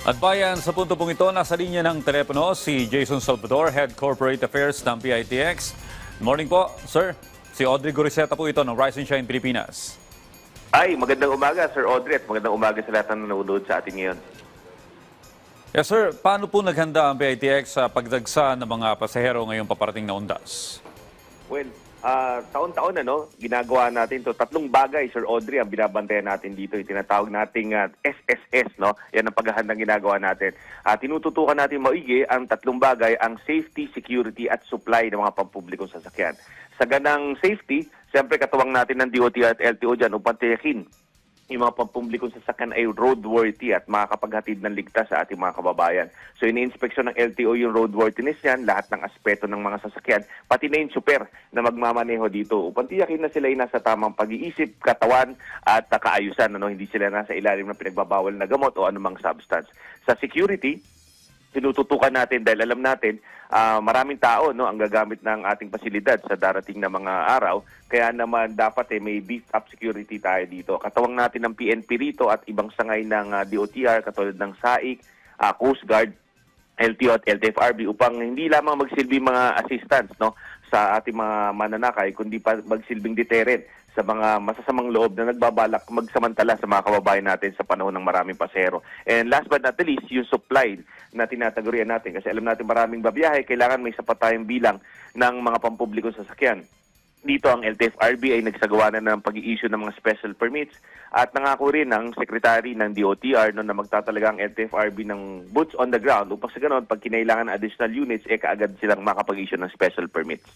At bayan, sa punto pong ito, nasa linya ng telepono si Jason Salvador, Head Corporate Affairs ng PITX. Good morning po, sir. Si Audrey Goriseta po ito ng Rise and Shine Pilipinas. Ay, magandang umaga, Sir Audrey, at magandang umaga sa lahat ng nanonood sa atin ngayon. Yes, sir. Paano po naghanda ang PITX sa pagdagsa ng mga pasahero ngayong paparating na undas? Well, taon-taon ginagawa natin to. Tatlong bagay, Sir Audrey, ang binabantayan natin dito. Yung tinatawag nating SSS, no? Yan ang paghahandang ginagawa natin. Tinututukan natin maigi ang tatlong bagay, ang safety, security, at supply ng mga pampublikong sasakyan. Sa ganang safety, siyempre katuwang natin ng DOTR at LTO dyan upang tiyakin yung mga pampublikong sasakyan ay roadworthy at makakapaghatid ng ligtas sa ating mga kababayan. So ini-inspeksyon ng LTO yung roadworthiness yan, lahat ng aspeto ng mga sasakyan, pati na yung super na magmamaneho dito upang tiyakin na sila ay nasa tamang pag-iisip, katawan at kaayusan. Hindi sila nasa ilalim ng pinagbabawal na gamot o anumang substance. Sa security, tinututukan natin dahil alam natin maraming tao ang gagamit ng ating pasilidad sa darating na mga araw. Kaya naman dapat may beef up security tayo dito. Katawang natin ng PNP rito at ibang sangay ng DOTR katulad ng SAIC, Coast Guard, LTO at LTFRB upang hindi lamang magsilbi mga assistance sa ating mga mananakay kundi pa magsilbing deterrent sa mga masasamang loob na nagbabalak magsamantala sa mga kababayan natin sa panahon ng maraming pasahero. And last but not least, yung supply na tinatagurian natin. Kasi alam natin maraming babiyahe, kailangan may sapat tayong bilang ng mga pampublikong sasakyan. Dito ang LTFRB ay nagsagawa na ng pag-i-issue ng mga special permits at nangako rin ng Secretary ng DOTR na magtatalaga ang LTFRB ng boots on the ground upang sa ganoon, pag kinailangan additional units, kaagad silang makapag-issue ng special permits.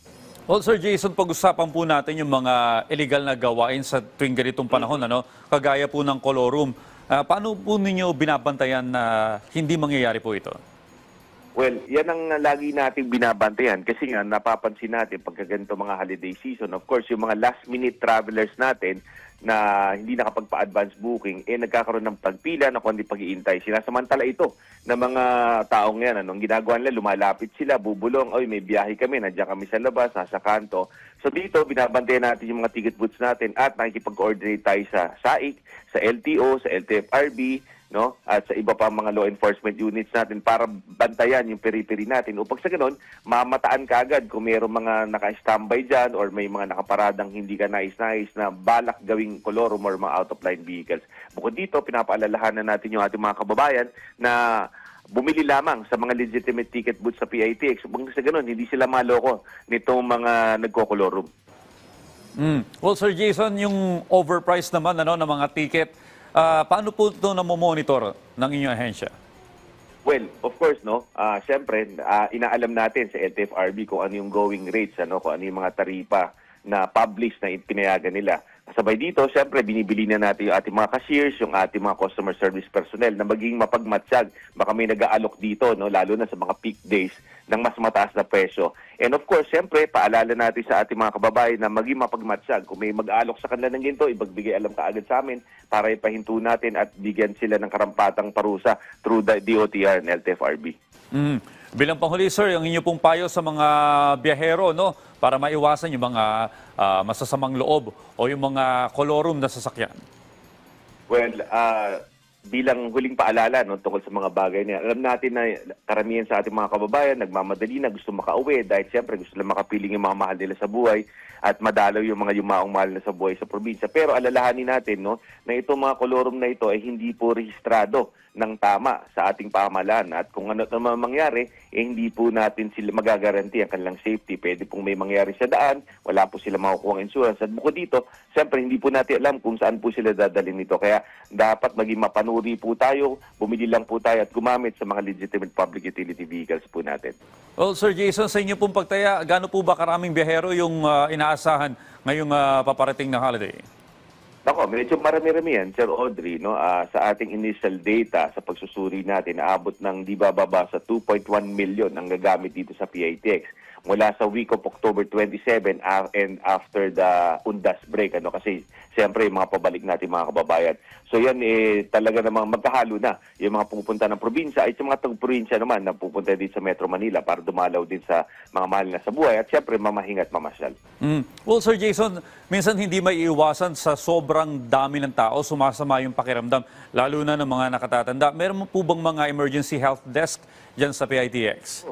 Well, Sir Jason, pag-usapan po natin yung mga illegal na gawain sa tuwing ganitong panahon, kagaya po ng colorum. Paano po ninyo binabantayan na hindi mangyayari po ito? Well, yan ang lagi nating binabantayan kasi nga napapansin natin pagka ganito mga holiday season, of course, yung mga last-minute travelers natin na hindi nakapagpa-advance booking, nagkakaroon ng pagpila na kundi pag-iintay. Sinasamantala ito ng mga taong yan. Anong ginagawa nila? Lumalapit sila, bubulong, oy, may biyahe kami, nandiyan kami sa labas, nasa kanto. So dito, binabantayan natin yung mga ticket booths natin at nakikipag-coordinate tayo sa SAIC, sa LTO, sa LTFRB, at sa iba pa mga law enforcement units natin para bantayan yung periphery natin upang sa ganun, mamataan ka agad kung mayroong mga naka-standby dyan or may mga nakaparadang hindi ka nais-nais na balak gawing colorum or mga out-of-line vehicles. Bukod dito, pinapaalalahanan natin yung ating mga kababayan na bumili lamang sa mga legitimate ticket booths sa PITX upang sa ganun, hindi sila maloko nitong mga nagko-colorum. Well, Sir Jason, yung overpriced naman ng mga ticket, paano po ito namomonitor ng inyong ahensya? Well, of course, siyempre, inaalam natin sa LTFRB kung ano yung going rates, kung ano yung mga taripa na publish na pinayagan nila. Kasabay dito, siyempre, binibili na natin yung ating mga cashiers, yung ating mga customer service personnel na maging mapagmatsyag. Baka may nag-aalok dito, lalo na sa mga peak days ng mas mataas na presyo. And of course, siyempre, paalala natin sa ating mga kababayan na maging mapagmatsyag. Kung may mag-aalok sa kanila ng ginto, ibagbigay alam kaagad sa amin para ipahinto natin at bigyan sila ng karampatang parusa through the DOTR and LTFRB. Bilang panghuli, sir, yung inyo pong payo sa mga biyahero, para maiwasan yung mga masasamang loob o yung mga colorum na sasakyan? Well, bilang huling paalala tungkol sa mga bagay niya, alam natin na karamihan sa ating mga kababayan nagmamadali na gusto makauwi dahil siyempre gusto lang makapiling yung mga mahal nila sa buhay at madalaw yung mga yumaong mahal na sa buhay sa probinsya. Pero alalahanin natin na itong mga colorum na ito ay hindi po rehistrado ng tama sa ating pamahalaan at kung ano naman mangyari, hindi po natin sila magagaranti ang kanilang safety. Pwede pong may mangyari sa daan, wala po sila makukuha ng insurance. At bukod dito, siyempre hindi po natin alam kung saan po sila dadalhin nito. Kaya dapat maging mapanuri po tayo, bumili lang po tayo at gumamit sa mga legitimate public utility vehicles po natin. Well, Sir Jason, sa inyo pong pagtaya, gaano po ba karaming biyahero yung inaasahan ngayong paparating na holiday? Ako, medyo marami-rami yan, Sir Audrey, sa ating initial data sa pagsusuri natin, naabot ng di bababa sa 2.1 million ang gagamit dito sa PITX. mula sa week of October 27 and after the Undas break, kasi siyempre yung mga pabalik natin mga kababayan. So yan talaga namang magkahalo na yung mga pupunta ng probinsya at yung mga tag-probinsya naman na pupunta din sa Metro Manila para dumalaw din sa mga mahal na sa buhay at siyempre mamahinga at mamasyal. Well, Sir Jason, minsan hindi may iwasan sa sobrang dami ng tao, sumasama yung pakiramdam, lalo na ng mga nakatatanda. Meron po bang mga emergency health desk dyan sa PITX?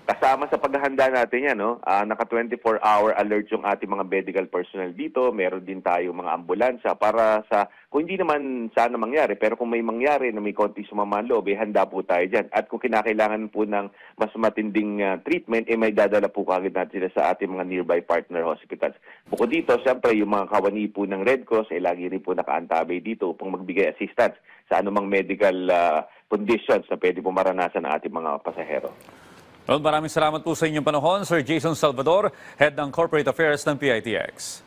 Kasama sa paghahanda natin yan, naka 24-hour alert yung ating mga medical personnel dito. Meron din tayo mga ambulansya para sa, kung hindi naman sana mangyari, pero kung may mangyari na may konti sumama ang loob, handa po tayo dyan. At kung kinakailangan po ng mas matinding treatment, may dadala po kagad natin sila sa ating mga nearby partner hospitals. Bukod dito, siyempre, yung mga kawani po ng Red Cross, lagi rin po nakaantabay dito upang magbigay assistance sa anumang medical conditions na pwede po maranasan ng ating mga pasahero. Well, maraming salamat po sa inyong panahon, Sir Jason Salvador, Head ng Corporate Affairs ng PITX.